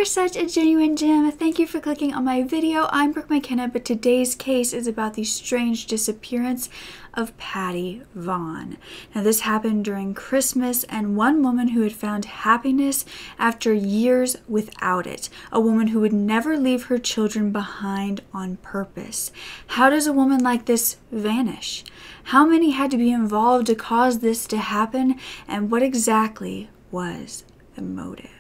such a genuine gem. Thank you for clicking on my video. I'm Brooke McKenna, but today's case is about the strange disappearance of Patty Vaughan. Now, this happened during Christmas, and one woman who had found happiness after years without it. A woman who would never leave her children behind on purpose. How does a woman like this vanish? How many had to be involved to cause this to happen? And what exactly was the motive?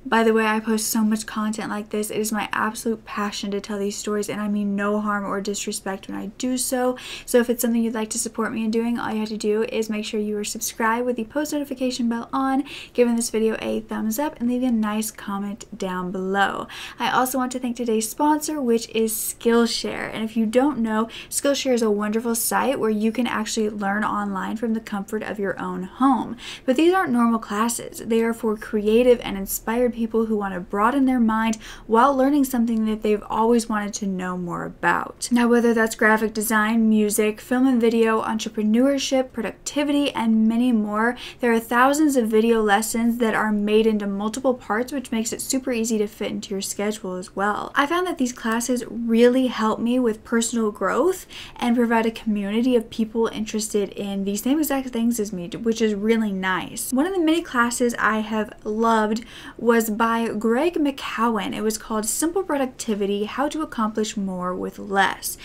By the way, I post so much content like this. It is my absolute passion to tell these stories, and I mean no harm or disrespect when I do so. So if it's something you'd like to support me in doing, all you have to do is make sure you are subscribed with the post notification bell on, giving this video a thumbs up, and leaving a nice comment down below. I also want to thank today's sponsor, which is Skillshare. And if you don't know, Skillshare is a wonderful site where you can actually learn online from the comfort of your own home. But these aren't normal classes. They are for creative and inspired people who want to broaden their mind while learning something that they've always wanted to know more about. Now, whether that's graphic design, music, film and video, entrepreneurship, productivity, and many more, there are thousands of video lessons that are made into multiple parts, which makes it super easy to fit into your schedule as well. I found that these classes really help me with personal growth and provide a community of people interested in the same exact things as me, which is really nice. One of the many classes I have loved was by Greg McCowan. It was called Simple Productivity: How to Accomplish More with Less.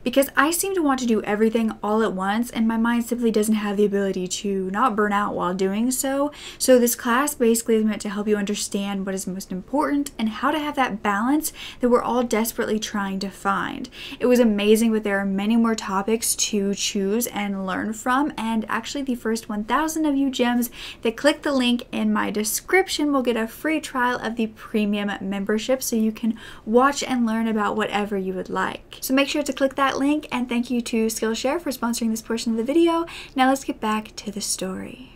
Because I seem to want to do everything all at once, and my mind simply doesn't have the ability to not burn out while doing so. So this class basically is meant to help you understand what is most important and how to have that balance that we're all desperately trying to find. It was amazing, but there are many more topics to choose and learn from, and actually the first 1,000 of you gems that click the link in my description will get a free trial of the premium membership, so you can watch and learn about whatever you would like. So make sure to click that link, and thank you to Skillshare for sponsoring this portion of the video. Now let's get back to the story.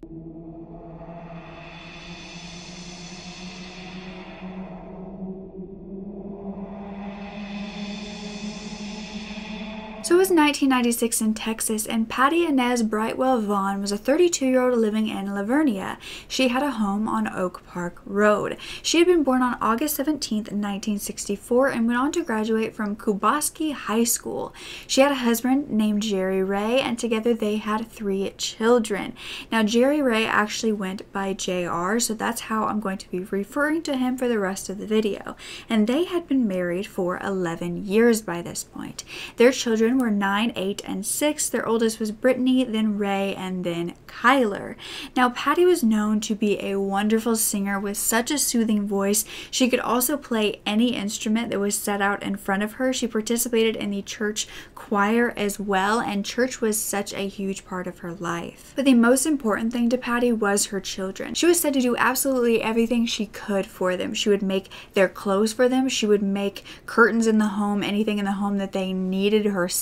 So it was 1996 in Texas, and Patty Inez Brightwell Vaughan was a 32-year-old living in Lavernia. She had a home on Oak Park Road. She had been born on August 17, 1964, and went on to graduate from Kubaski High School. She had a husband named Jerry Ray, and together they had 3 children. Now, Jerry Ray actually went by JR, so that's how I'm going to be referring to him for the rest of the video. And they had been married for 11 years by this point. Their children were 9, 8, and 6. Their oldest was Brittany, then Ray, and then Kyler. Now, Patty was known to be a wonderful singer with such a soothing voice. She could also play any instrument that was set out in front of her. She participated in the church choir as well, and church was such a huge part of her life. But the most important thing to Patty was her children. She was said to do absolutely everything she could for them. She would make their clothes for them. She would make curtains in the home, anything in the home that they needed herself,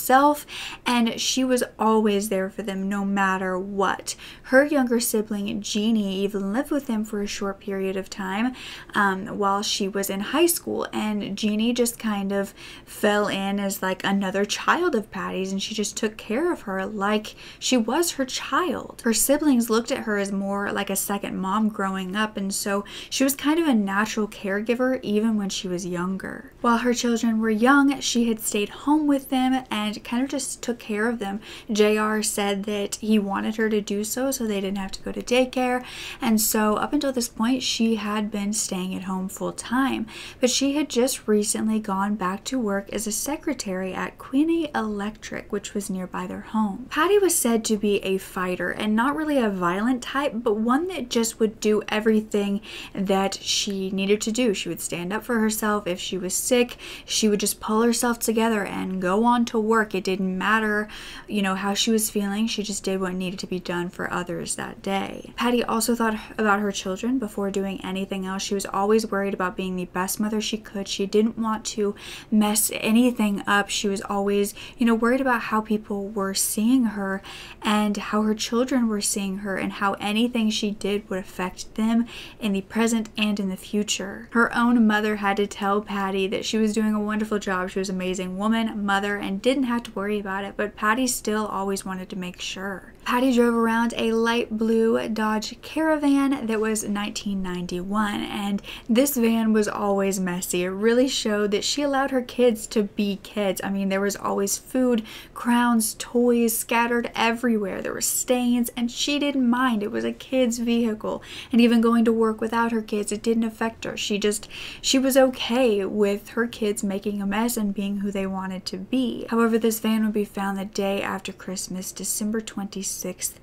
and she was always there for them no matter what. Her younger sibling Jeannie even lived with them for a short period of time while she was in high school, and Jeannie just kind of fell in as like another child of Patty's, and she just took care of her like she was her child. Her siblings looked at her as more like a second mom growing up, and so she was kind of a natural caregiver even when she was younger. While her children were young, she had stayed home with them and kind of just took care of them. JR said that he wanted her to do so they didn't have to go to daycare, and so up until this point she had been staying at home full time. But she had just recently gone back to work as a secretary at Queenie Electric, which was nearby their home. Patty was said to be a fighter, and not really a violent type, but one that just would do everything that she needed to do. She would stand up for herself. If she was sick, she would just pull herself together and go on to work. It didn't matter, you know, how she was feeling. She just did what needed to be done for others that day. Patty also thought about her children before doing anything else. She was always worried about being the best mother she could. She didn't want to mess anything up. She was always, you know, worried about how people were seeing her and how her children were seeing her, and how anything she did would affect them in the present and in the future. Her own mother had to tell Patty that she was doing a wonderful job. She was an amazing woman, mother, and didn't have to worry about it, but Patty still always wanted to make sure. Patty drove around a light blue Dodge Caravan that was 1991, and this van was always messy. It really showed that she allowed her kids to be kids. I mean, there was always food, crowns, toys scattered everywhere. There were stains, and she didn't mind. It was a kid's vehicle, and even going to work without her kids, it didn't affect her. She was okay with her kids making a mess and being who they wanted to be. However, this van would be found the day after Christmas, December 26th,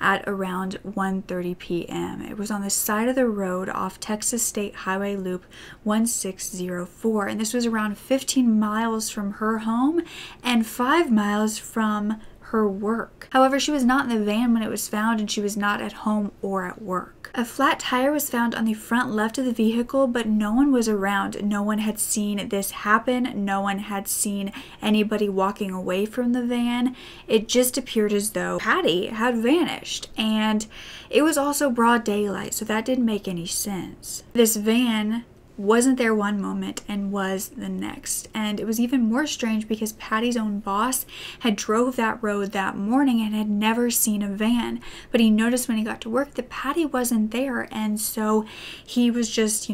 at around 1:30 p.m. It was on the side of the road off Texas State Highway Loop 1604, and this was around 15 miles from her home and 5 miles from her work. However, she was not in the van when it was found, and she was not at home or at work. A flat tire was found on the front left of the vehicle, but no one was around. No one had seen this happen. No one had seen anybody walking away from the van. It just appeared as though Patty had vanished, and it was also broad daylight, so that didn't make any sense. This van wasn't there one moment and was the next. And it was even more strange because Patty's own boss had drove that road that morning and had never seen a van. But he noticed when he got to work that Patty wasn't there, and so he was just,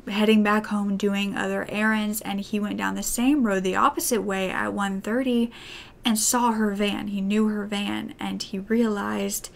heading back home doing other errands, and he went down the same road the opposite way at 1:30 and saw her van. He knew her van, and he realized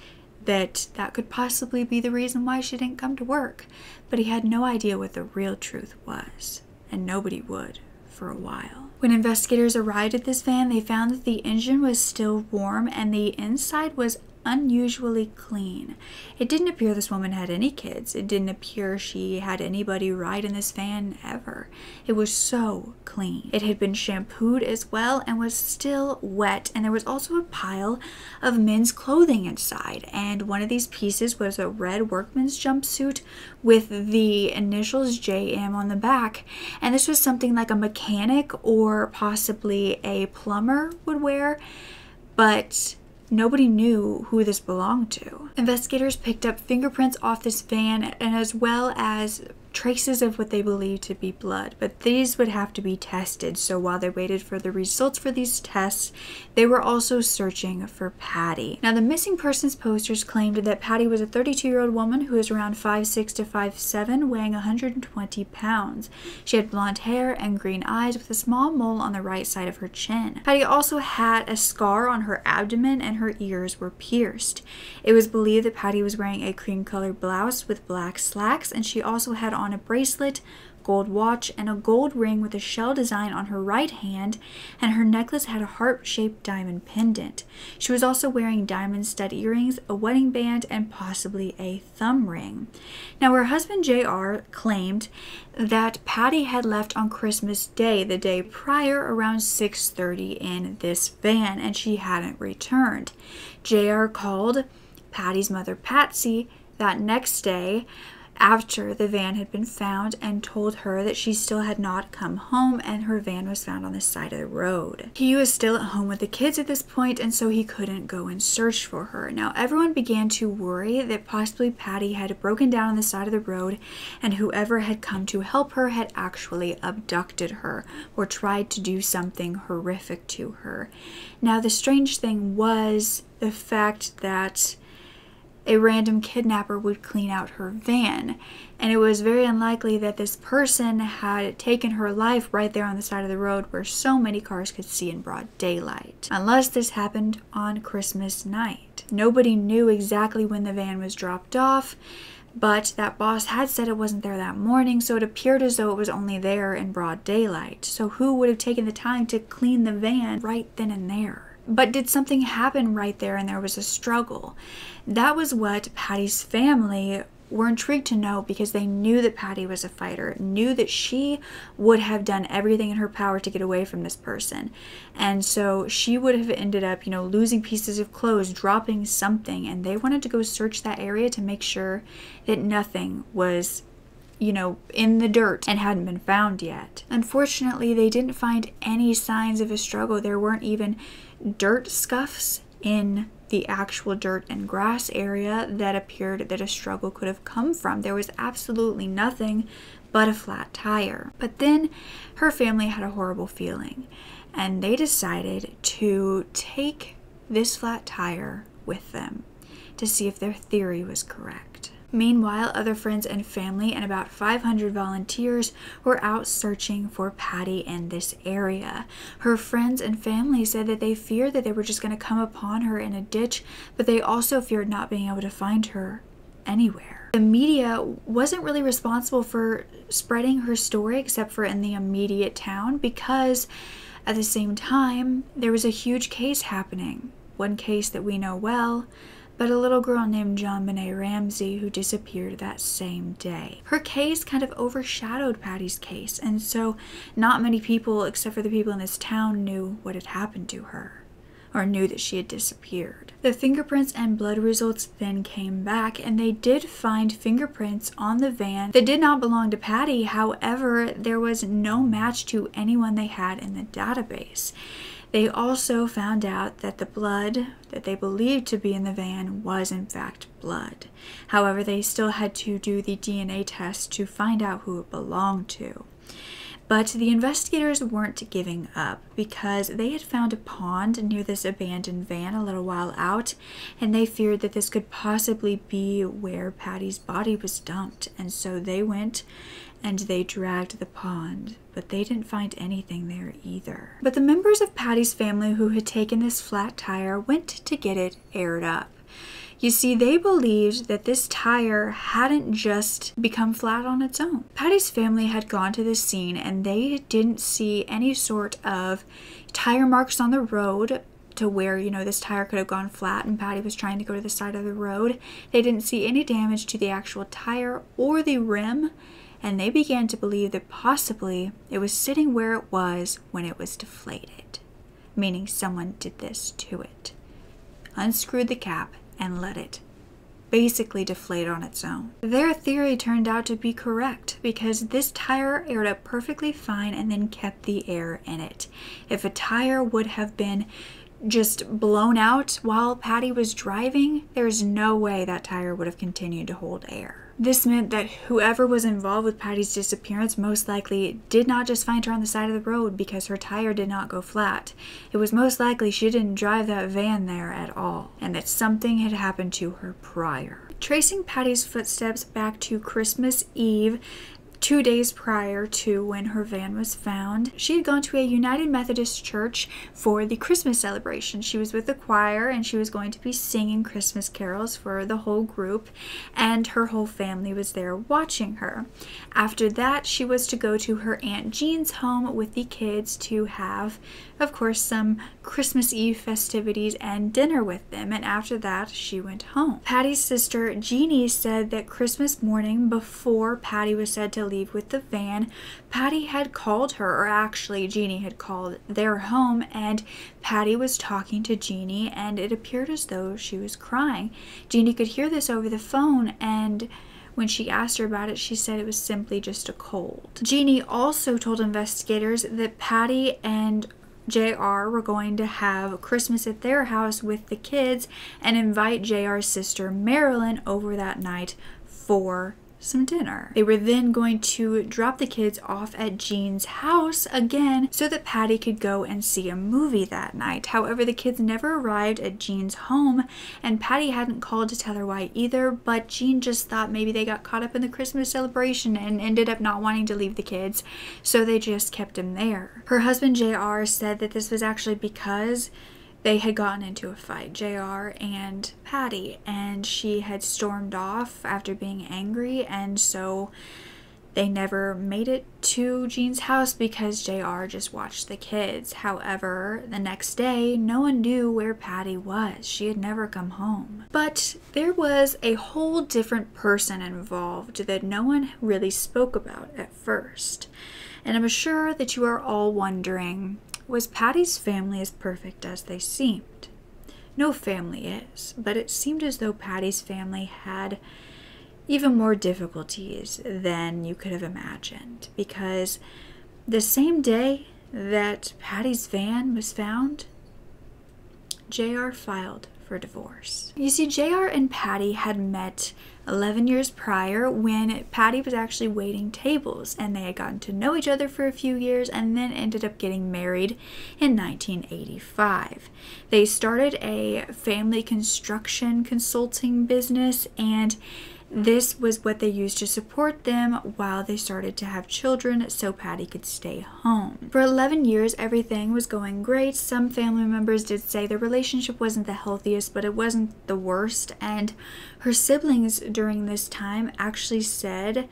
that could possibly be the reason why she didn't come to work. But he had no idea what the real truth was, and nobody would for a while. When investigators arrived at this van, they found that the engine was still warm and the inside was unusually clean. It didn't appear this woman had any kids. It didn't appear she had anybody ride in this van ever. It was so clean. It had been shampooed as well and was still wet, and there was also a pile of men's clothing inside, and one of these pieces was a red workman's jumpsuit with the initials JM on the back, and this was something like a mechanic or possibly a plumber would wear, but nobody knew who this belonged to. Investigators picked up fingerprints off this van, and as well as traces of what they believed to be blood, but these would have to be tested. So while they waited for the results for these tests, they were also searching for Patty. Now, the missing persons posters claimed that Patty was a 32-year-old woman who was around 5'6" to 5'7", weighing 120 pounds. She had blonde hair and green eyes with a small mole on the right side of her chin. Patty also had a scar on her abdomen, and her ears were pierced. It was believed that Patty was wearing a cream-colored blouse with black slacks, and she also had on a bracelet, gold watch, and a gold ring with a shell design on her right hand, and her necklace had a heart-shaped diamond pendant. She was also wearing diamond stud earrings, a wedding band, and possibly a thumb ring. Now, her husband JR claimed that Patty had left on Christmas Day, the day prior, around 6:30 in this van, and she hadn't returned. JR called Patty's mother Patsy that next day after the van had been found and told her that she still had not come home, and her van was found on the side of the road. He was still at home with the kids at this point, and so he couldn't go and search for her. Now, everyone began to worry that possibly Patty had broken down on the side of the road, and whoever had come to help her had actually abducted her or tried to do something horrific to her. Now, the strange thing was the fact that a random kidnapper would clean out her van, and it was very unlikely that this person had taken her life right there on the side of the road where so many cars could see in broad daylight, unless this happened on Christmas night. Nobody knew exactly when the van was dropped off, but that boss had said it wasn't there that morning, so it appeared as though it was only there in broad daylight. So who would have taken the time to clean the van right then and there? But did something happen right there and there was a struggle? That was what Patty's family were intrigued to know, because they knew that Patty was a fighter, knew that she would have done everything in her power to get away from this person. And so she would have ended up, losing pieces of clothes, dropping something, and they wanted to go search that area to make sure that nothing was in the dirt and hadn't been found yet. Unfortunately, they didn't find any signs of a struggle. There weren't even dirt scuffs in the actual dirt and grass area that appeared that a struggle could have come from. There was absolutely nothing but a flat tire. But then her family had a horrible feeling, and they decided to take this flat tire with them to see if their theory was correct. Meanwhile, other friends and family and about 500 volunteers were out searching for Patty in this area. Her friends and family said that they feared that they were just going to come upon her in a ditch, but they also feared not being able to find her anywhere. The media wasn't really responsible for spreading her story except for in the immediate town, because at the same time there was a huge case happening. One case that we know well, but a little girl named JonBenet Ramsey who disappeared that same day. Her case kind of overshadowed Patty's case, and so not many people except for the people in this town knew what had happened to her, or knew that she had disappeared. The fingerprints and blood results then came back, and they did find fingerprints on the van that did not belong to Patty. However, there was no match to anyone they had in the database. They also found out that the blood that they believed to be in the van was in fact blood. However, they still had to do the DNA test to find out who it belonged to. But the investigators weren't giving up, because they had found a pond near this abandoned van a little while out, and they feared that this could possibly be where Patty's body was dumped. And so they went and they dragged the pond, but they didn't find anything there either. But the members of Patty's family who had taken this flat tire went to get it aired up. You see, they believed that this tire hadn't just become flat on its own. Patty's family had gone to the scene and they didn't see any sort of tire marks on the road to where, you know, this tire could have gone flat and Patty was trying to go to the side of the road. They didn't see any damage to the actual tire or the rim, and they began to believe that possibly it was sitting where it was when it was deflated, meaning someone did this to it, unscrewed the cap, and let it basically deflate on its own. Their theory turned out to be correct, because this tire aired up perfectly fine and then kept the air in it. If a tire would have been just blown out while Patty was driving, there's no way that tire would have continued to hold air. This meant that whoever was involved with Patty's disappearance most likely did not just find her on the side of the road because her tire did not go flat. It was most likely she didn't drive that van there at all, and that something had happened to her prior. Tracing Patty's footsteps back to Christmas Eve, 2 days prior to when her van was found, she had gone to a United Methodist church for the Christmas celebration. She was with the choir and she was going to be singing Christmas carols for the whole group, and her whole family was there watching her. After that, she was to go to her Aunt Jean's home with the kids to have, of course, some Christmas Eve festivities and dinner with them, and after that, she went home. Patty's sister Jeannie said that Christmas morning, before Patty was said to leave with the van, Patty had called her, or actually Jeannie had called their home, and Patty was talking to Jeannie, and it appeared as though she was crying. Jeannie could hear this over the phone, and when she asked her about it, she said it was simply just a cold. Jeannie also told investigators that Patty and JR were going to have Christmas at their house with the kids and invite JR's sister Marilyn over that night for some dinner. They were then going to drop the kids off at Jean's house again so that Patty could go and see a movie that night. However, the kids never arrived at Jean's home, and Patty hadn't called to tell her why either, but Jean just thought maybe they got caught up in the Christmas celebration and ended up not wanting to leave the kids, so they just kept them there. Her husband JR said that this was actually because they had gotten into a fight, JR and Patty, and she had stormed off after being angry, and so they never made it to Jean's house because JR just watched the kids. However, the next day, no one knew where Patty was. She had never come home. But there was a whole different person involved that no one really spoke about at first. And I'm sure that you are all wondering, was Patty's family as perfect as they seemed? No family is, but it seemed as though Patty's family had even more difficulties than you could have imagined, because the same day that Patty's van was found, JR filed for divorce. You see, JR and Patty had met 11 years prior when Patty was actually waiting tables, and they had gotten to know each other for a few years and then ended up getting married in 1985. They started a family construction consulting business, and this was what they used to support them while they started to have children so Patty could stay home. For 11 years, everything was going great. Some family members did say the relationship wasn't the healthiest, but it wasn't the worst. And her siblings during this time actually said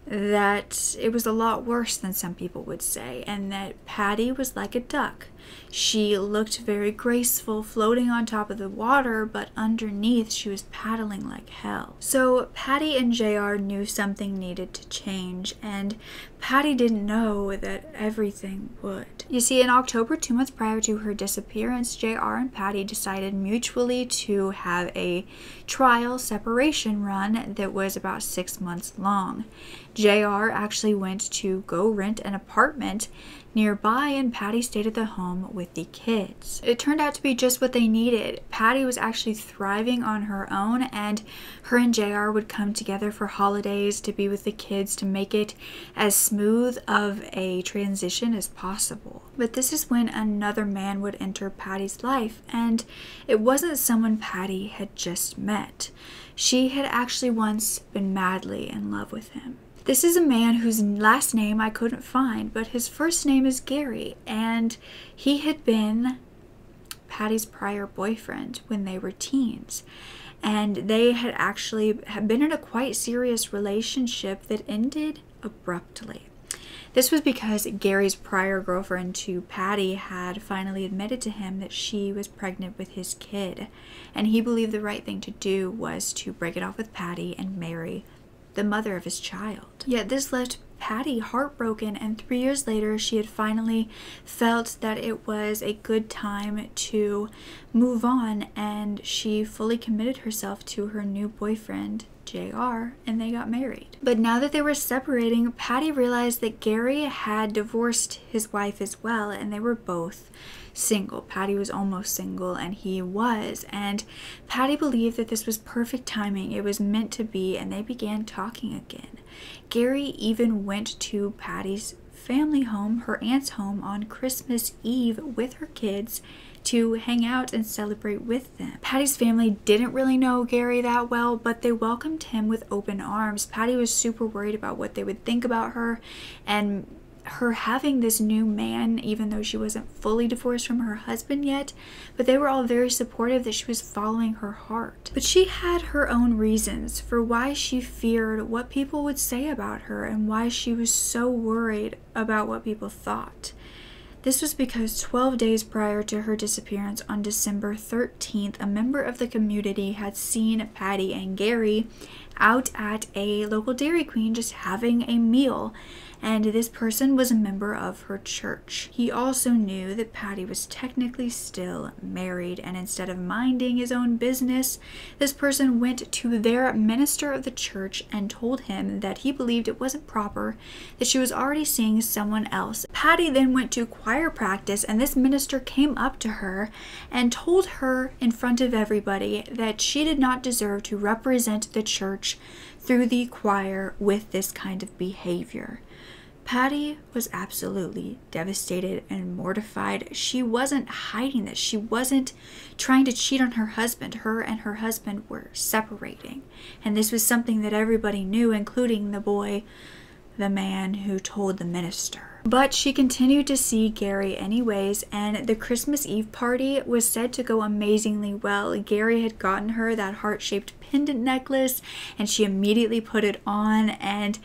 that it was a lot worse than some people would say, and that Patty was like a duck. She looked very graceful floating on top of the water, but underneath she was paddling like hell. So Patty and JR knew something needed to change, and Patty didn't know that everything would. You see, in October, 2 months prior to her disappearance, JR and Patty decided mutually to have a trial separation run that was about 6 months long. JR actually went to go rent an apartment nearby, and Patty stayed at the home with the kids. It turned out to be just what they needed. Patty was actually thriving on her own, and her and JR would come together for holidays to be with the kids to make it as smooth of a transition as possible. But this is when another man would enter Patty's life, and it wasn't someone Patty had just met. She had actually once been madly in love with him. This is a man whose last name I couldn't find, but his first name is Gary, and he had been Patty's prior boyfriend when they were teens. And they had actually been in a quite serious relationship that ended abruptly. This was because Gary's prior girlfriend to Patty had finally admitted to him that she was pregnant with his kid, and he believed the right thing to do was to break it off with Patty and marry the mother of his child. Yet this left Patty heartbroken, and 3 years later she had finally felt that it was a good time to move on, and she fully committed herself to her new boyfriend, JR, and they got married. But now that they were separating, Patty realized that Gary had divorced his wife as well, and they were both single. Patty was almost single and he was, and Patty believed that this was perfect timing. It was meant to be, and they began talking again. Gary even went to Patty's family home, her aunt's home, on Christmas Eve with her kids to hang out and celebrate with them. Patty's family didn't really know Gary that well, but they welcomed him with open arms. Patty was super worried about what they would think about her and her having this new man, even though she wasn't fully divorced from her husband yet, but they were all very supportive that she was following her heart. But she had her own reasons for why she feared what people would say about her and why she was so worried about what people thought. This was because 12 days prior to her disappearance on December 13th, a member of the community had seen Patty and Gary out at a local Dairy Queen just having a meal, and this person was a member of her church. He also knew that Patty was technically still married, and instead of minding his own business, this person went to their minister of the church and told him that he believed it wasn't proper, that she was already seeing someone else. Patty then went to choir practice, and this minister came up to her and told her in front of everybody that she did not deserve to represent the church through the choir with this kind of behavior. Patty was absolutely devastated and mortified. She wasn't hiding this. She wasn't trying to cheat on her husband. Her and her husband were separating. And this was something that everybody knew, including the boy, the man who told the minister. But she continued to see Gary anyways, and the Christmas Eve party was said to go amazingly well. Gary had gotten her that heart-shaped pendant necklace, and she immediately put it on, and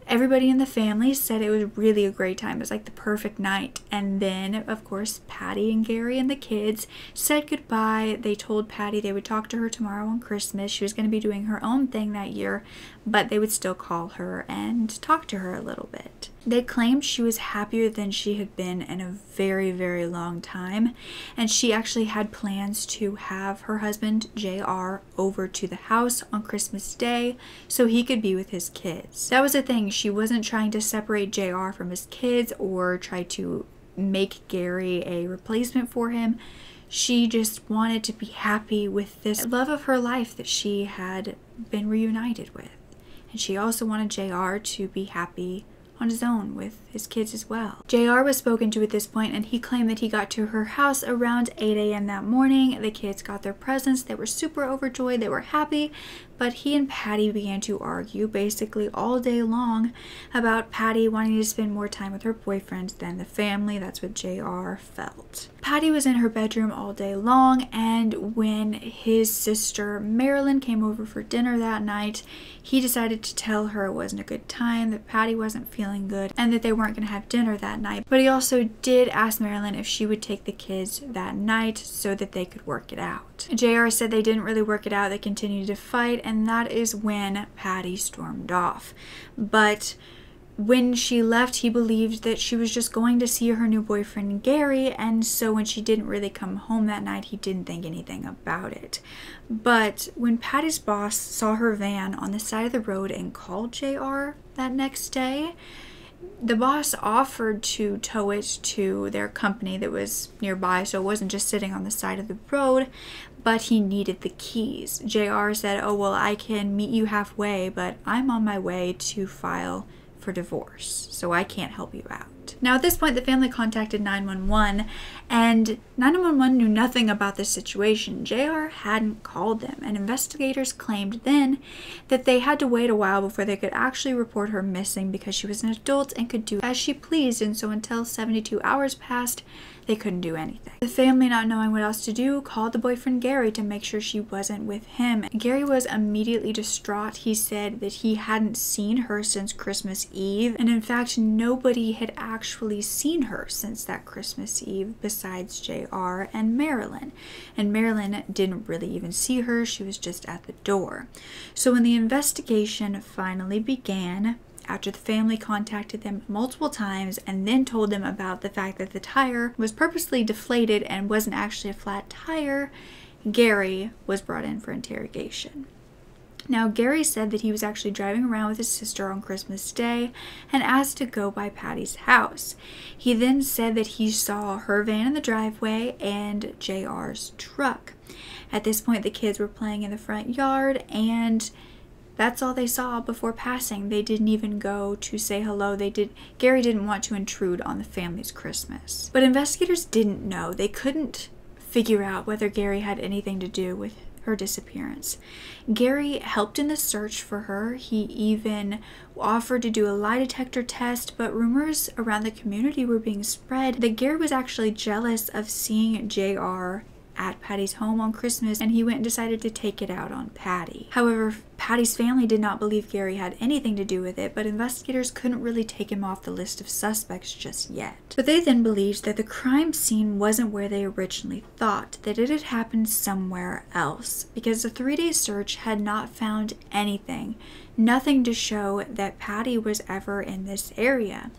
everybody in the family said it was really a great time. It was like the perfect night. And then, of course, Patty and Gary and the kids said goodbye. They told Patty they would talk to her tomorrow on Christmas. She was going to be doing her own thing that year, but they would still call her and talk to her a little bit. They claimed she was happier than she had been in a very, very long time, and she actually had plans to have her husband, JR, over to the house on Christmas Day so he could be with his kids. That was the thing. She wasn't trying to separate JR from his kids or try to make Gary a replacement for him. She just wanted to be happy with this love of her life that she had been reunited with. And she also wanted JR to be happy on his own with his kids as well. JR was spoken to at this point, and he claimed that he got to her house around 8 a.m. that morning. The kids got their presents. They were super overjoyed. They were happy. But he and Patty began to argue basically all day long about Patty wanting to spend more time with her boyfriend than the family. That's what JR felt. Patty was in her bedroom all day long, and when his sister Marilyn came over for dinner that night, he decided to tell her it wasn't a good time, that Patty wasn't feeling good, and that they weren't going to have dinner that night. But he also did ask Marilyn if she would take the kids that night so that they could work it out. JR said they didn't really work it out. They continued to fight, and that is when Patty stormed off. But when she left, he believed that she was just going to see her new boyfriend Gary, and so when she didn't really come home that night, he didn't think anything about it. But when Patty's boss saw her van on the side of the road and called JR that next day, the boss offered to tow it to their company that was nearby, so it wasn't just sitting on the side of the road, but he needed the keys. JR said, "Oh, well, I can meet you halfway, but I'm on my way to file for divorce, so I can't help you out." Now, at this point, the family contacted 911, and 911 knew nothing about this situation. JR hadn't called them, and investigators claimed then that they had to wait a while before they could actually report her missing because she was an adult and could do as she pleased, and so until 72 hours passed, they couldn't do anything. The family, not knowing what else to do, called the boyfriend Gary to make sure she wasn't with him. Gary was immediately distraught. He said that he hadn't seen her since Christmas Eve, and in fact, nobody had actually seen her since that Christmas Eve besides JR and Marilyn. And Marilyn didn't really even see her. She was just at the door. So when the investigation finally began, after the family contacted them multiple times and then told them about the fact that the tire was purposely deflated and wasn't actually a flat tire, Gary was brought in for interrogation. Now, Gary said that he was actually driving around with his sister on Christmas Day and asked to go by Patty's house. He then said that he saw her van in the driveway and JR's truck. At this point, the kids were playing in the front yard, and that's all they saw before passing. They didn't even go to say hello. Gary didn't want to intrude on the family's Christmas. But investigators didn't know. They couldn't figure out whether Gary had anything to do with her disappearance. Gary helped in the search for her. He even offered to do a lie detector test, but rumors around the community were being spread that Gary was actually jealous of seeing JR at Patty's home on Christmas, and he went and decided to take it out on Patty. However, Patty's family did not believe Gary had anything to do with it, but investigators couldn't really take him off the list of suspects just yet. But they then believed that the crime scene wasn't where they originally thought, that it had happened somewhere else, because the 3-day search had not found anything, nothing to show that Patty was ever in this area.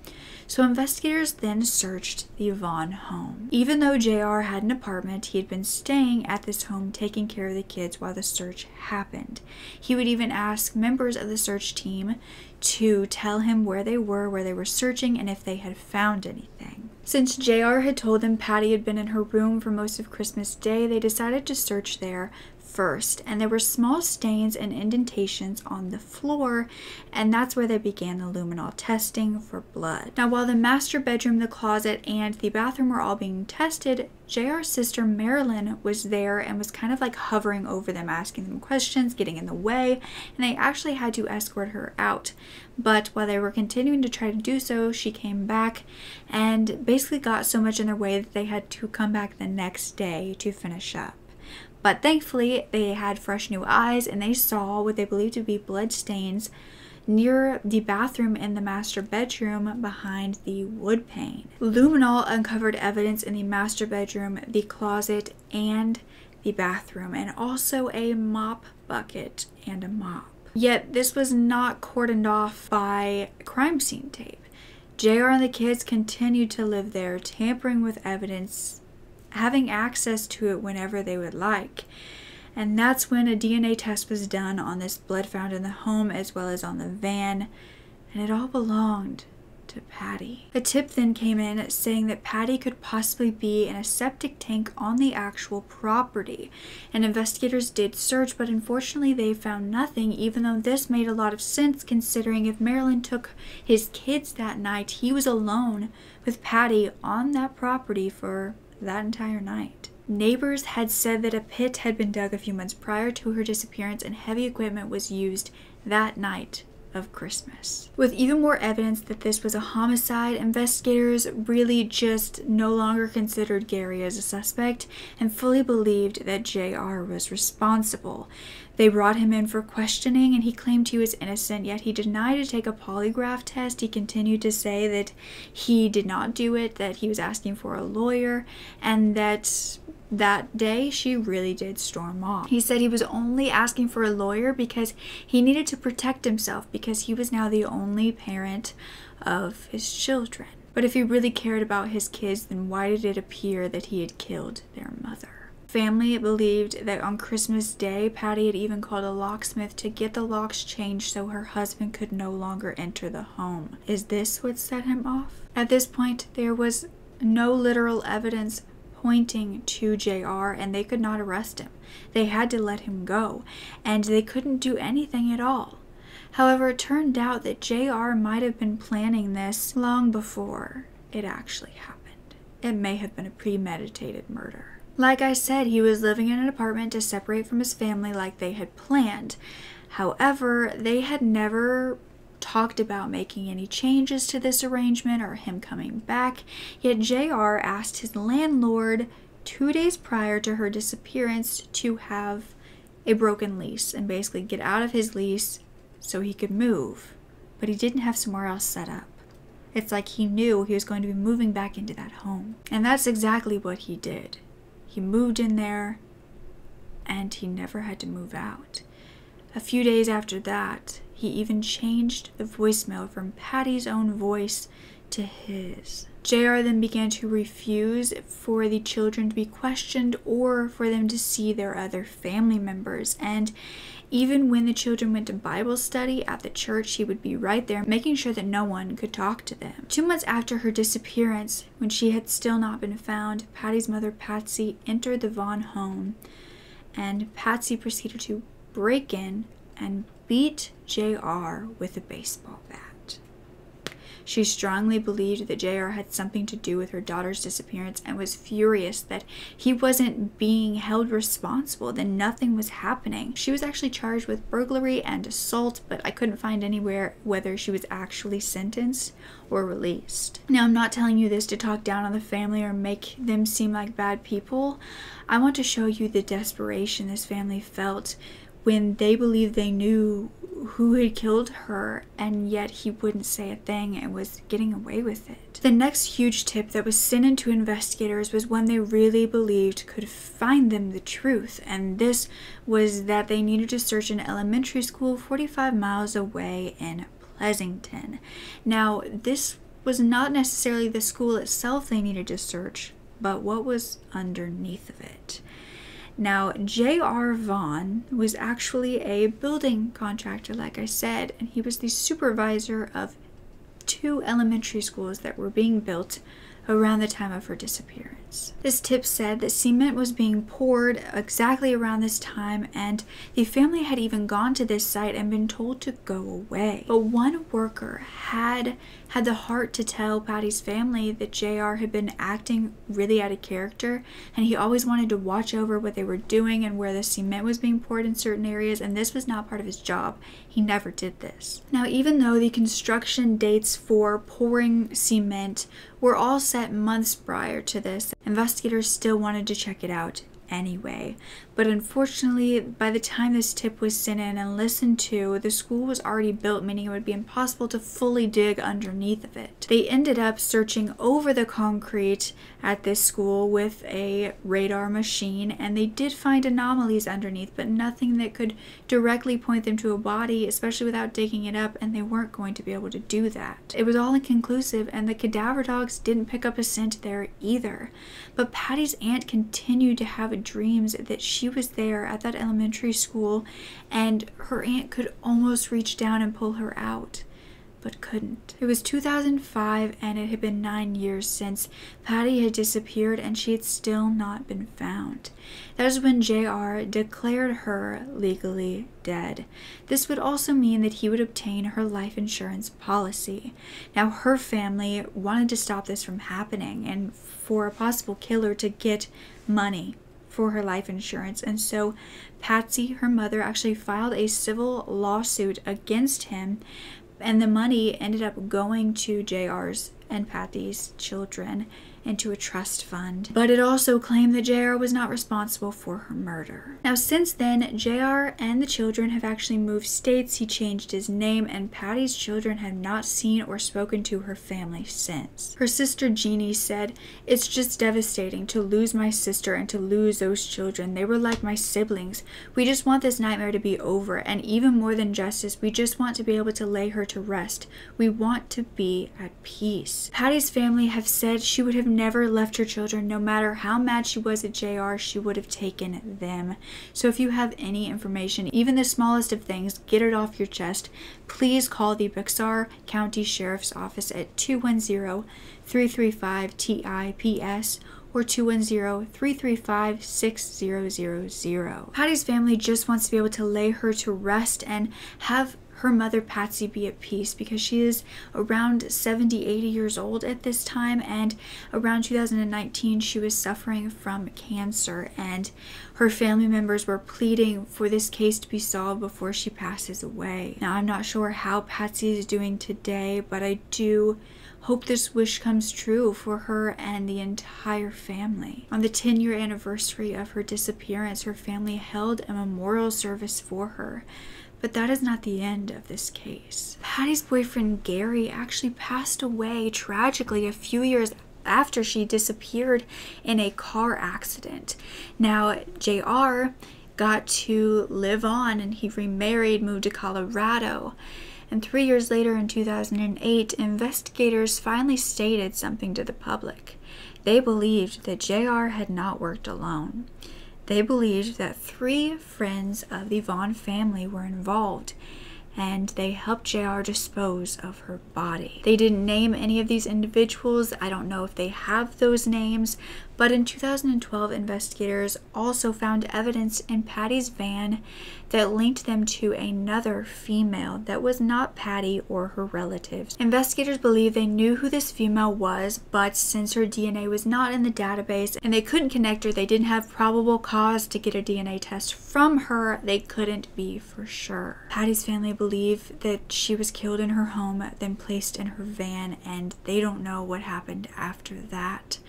So investigators then searched the Vaughan home. Even though JR had an apartment, he had been staying at this home taking care of the kids while the search happened. He would even ask members of the search team to tell him where they were searching, and if they had found anything. Since JR had told them Patty had been in her room for most of Christmas Day, they decided to search there first, and there were small stains and indentations on the floor, and that's where they began the luminol testing for blood. Now, while the master bedroom, the closet, and the bathroom were all being tested, JR's sister Marilyn was there and was kind of like hovering over them, asking them questions, getting in the way, and they actually had to escort her out. But while they were continuing to try to do so, she came back and basically got so much in their way that they had to come back the next day to finish up. But thankfully, they had fresh new eyes, and they saw what they believed to be blood stains near the bathroom in the master bedroom behind the wood pane. Luminol uncovered evidence in the master bedroom, the closet, and the bathroom, and also a mop bucket and a mop. Yet this was not cordoned off by crime scene tape. JR and the kids continued to live there, tampering with evidence, having access to it whenever they would like. And that's when a DNA test was done on this blood found in the home as well as on the van, and it all belonged to to Patty. A tip then came in saying that Patty could possibly be in a septic tank on the actual property, and investigators did search, but unfortunately they found nothing, even though this made a lot of sense considering if Marilyn took his kids that night, he was alone with Patty on that property for that entire night. Neighbors had said that a pit had been dug a few months prior to her disappearance and heavy equipment was used that night of Christmas. With even more evidence that this was a homicide, investigators really just no longer considered Gary as a suspect and fully believed that JR was responsible. They brought him in for questioning and he claimed he was innocent, yet he denied to take a polygraph test. He continued to say that he did not do it, that he was asking for a lawyer, and that day she really did storm off. He said he was only asking for a lawyer because he needed to protect himself because he was now the only parent of his children. But if he really cared about his kids, then why did it appear that he had killed their mother? Family believed that on Christmas Day, Patty had even called a locksmith to get the locks changed so her husband could no longer enter the home. Is this what set him off? At this point, there was no literal evidence pointing to JR, and they could not arrest him. They had to let him go, and they couldn't do anything at all. However, it turned out that JR might have been planning this long before it actually happened. It may have been a premeditated murder. Like I said, he was living in an apartment to separate from his family like they had planned. However, they had never talked about making any changes to this arrangement or him coming back, yet JR asked his landlord 2 days prior to her disappearance to have a broken lease and basically get out of his lease so he could move, but he didn't have somewhere else set up. It's like he knew he was going to be moving back into that home, and that's exactly what he did. He moved in there and he never had to move out. A few days after that, he even changed the voicemail from Patty's own voice to his. JR then began to refuse for the children to be questioned or for them to see their other family members. And even when the children went to Bible study at the church, he would be right there making sure that no one could talk to them. 2 months after her disappearance, when she had still not been found, Patty's mother, Patsy, entered the Vaughan home, and Patsy proceeded to break in and beat JR with a baseball bat. She strongly believed that JR had something to do with her daughter's disappearance and was furious that he wasn't being held responsible, that nothing was happening. She was actually charged with burglary and assault, but I couldn't find anywhere whether she was actually sentenced or released. Now, I'm not telling you this to talk down on the family or make them seem like bad people. I want to show you the desperation this family felt when they believed they knew who had killed her, and yet he wouldn't say a thing and was getting away with it. The next huge tip that was sent into investigators was one they really believed could find them the truth, and this was that they needed to search an elementary school 45 miles away in Pleasanton. Now, this was not necessarily the school itself they needed to search, but what was underneath of it. Now, J.R. Vaughan was actually a building contractor, like I said, and he was the supervisor of 2 elementary schools that were being built around the time of her disappearance. This tip said that cement was being poured exactly around this time, and the family had even gone to this site and been told to go away. But one worker had the heart to tell Patty's family that JR had been acting really out of character, and he always wanted to watch over what they were doing and where the cement was being poured in certain areas, and this was not part of his job. He never did this. Now, even though the construction dates for pouring cement were all set months prior to this, investigators still wanted to check it out anyway. But unfortunately, by the time this tip was sent in and listened to, the school was already built, meaning it would be impossible to fully dig underneath of it. They ended up searching over the concrete at this school with a radar machine, and they did find anomalies underneath, but nothing that could directly point them to a body, especially without digging it up, and they weren't going to be able to do that. It was all inconclusive, and the cadaver dogs didn't pick up a scent there either. But Patty's aunt continued to have dreams that she was there at that elementary school, and her aunt could almost reach down and pull her out. but couldn't. It was 2005 and it had been 9 years since Patty had disappeared and she had still not been found. That is when JR declared her legally dead. This would also mean that he would obtain her life insurance policy. Now, her family wanted to stop this from happening and for a possible killer to get money for her life insurance, and so Patsy, her mother, actually filed a civil lawsuit against him, and the money ended up going to JR's and Patty's children into a trust fund. But it also claimed that JR was not responsible for her murder. Now, since then, JR and the children have actually moved states. He changed his name, and Patty's children have not seen or spoken to her family since. Her sister Jeannie said, "It's just devastating to lose my sister and to lose those children. They were like my siblings. We just want this nightmare to be over, and even more than justice, we just want to be able to lay her to rest. We want to be at peace." Patty's family have said she would have never left her children. No matter how mad she was at JR, she would have taken them. So if you have any information, even the smallest of things, get it off your chest. Please call the Bexar County Sheriff's Office at 210-335-TIPS or 210-335-6000. Patty's family just wants to be able to lay her to rest and have her mother Patsy be at peace, because she is around 70-80 years old at this time, and around 2019 she was suffering from cancer, and her family members were pleading for this case to be solved before she passes away. Now, I'm not sure how Patsy is doing today, but I do hope this wish comes true for her and the entire family. On the 10-year anniversary of her disappearance, her family held a memorial service for her. But that is not the end of this case. Patty's boyfriend Gary actually passed away tragically a few years after she disappeared in a car accident. Now, JR got to live on and he remarried, moved to Colorado. And 3 years later, in 2008, investigators finally stated something to the public. They believed that JR had not worked alone. They believed that 3 friends of the Vaughan family were involved, and they helped JR dispose of her body. They didn't name any of these individuals. I don't know if they have those names, but in 2012, investigators also found evidence in Patty's van that linked them to another female that was not Patty or her relatives. Investigators believe they knew who this female was, but since her DNA was not in the database and they couldn't connect her, they didn't have probable cause to get a DNA test from her, they couldn't be for sure. Patty's family believe that she was killed in her home, then placed in her van, and they don't know what happened after that.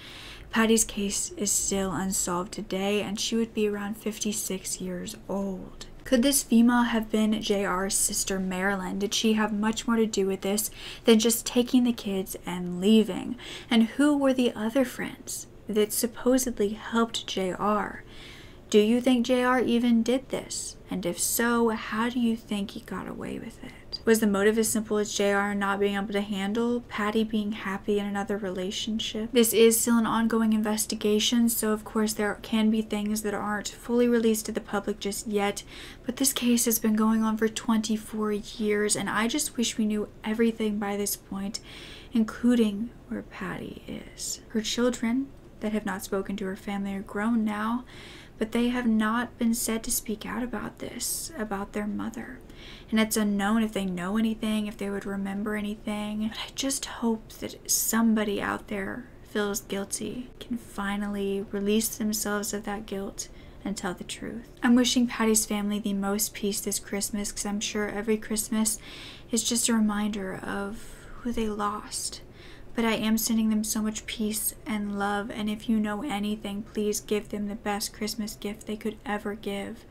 Patty's case is still unsolved today, and she would be around 56 years old. Could this female have been JR's sister Marilyn? Did she have much more to do with this than just taking the kids and leaving? And who were the other friends that supposedly helped JR? Do you think JR even did this? And if so, how do you think he got away with it? Was the motive as simple as JR not being able to handle Patty being happy in another relationship? This is still an ongoing investigation, so of course there can be things that aren't fully released to the public just yet, but this case has been going on for 24 years, and I just wish we knew everything by this point, including where Patty is. Her children that have not spoken to her family are grown now, but they have not been said to speak out about this, about their mother. And it's unknown if they know anything, if they would remember anything. But I just hope that somebody out there feels guilty, can finally release themselves of that guilt and tell the truth. I'm wishing Patty's family the most peace this Christmas, because I'm sure every Christmas is just a reminder of who they lost. But I am sending them so much peace and love, and if you know anything, please give them the best Christmas gift they could ever give,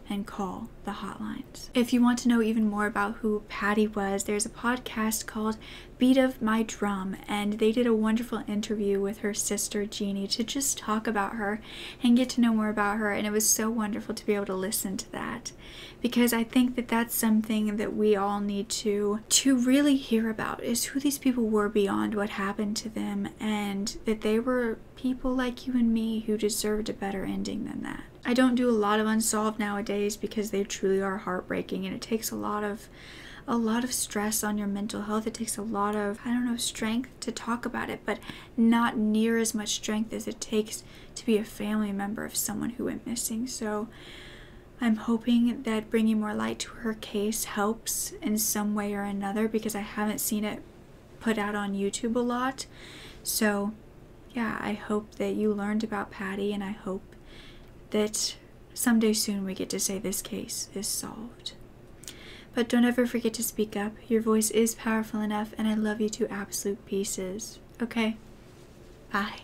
and call the hotlines. If you want to know even more about who Patty was, there's a podcast called Beat of My Drum, and they did a wonderful interview with her sister Jeannie to just talk about her and get to know more about her, and it was so wonderful to be able to listen to that, because I think that that's something that we all need to really hear about, is who these people were beyond what happened to them, and that they were people like you and me who deserved a better ending than that. I don't do a lot of unsolved nowadays because they truly are heartbreaking, and it takes a lot of a lot of stress on your mental health. It takes a lot of, I don't know, strength to talk about it, but not near as much strength as it takes to be a family member of someone who went missing. So I'm hoping that bringing more light to her case helps in some way or another, because I haven't seen it put out on YouTube a lot. So yeah, I hope that you learned about Patty, and I hope that someday soon we get to say this case is solved. But don't ever forget to speak up. Your voice is powerful enough, and I love you to absolute pieces. Okay? Bye.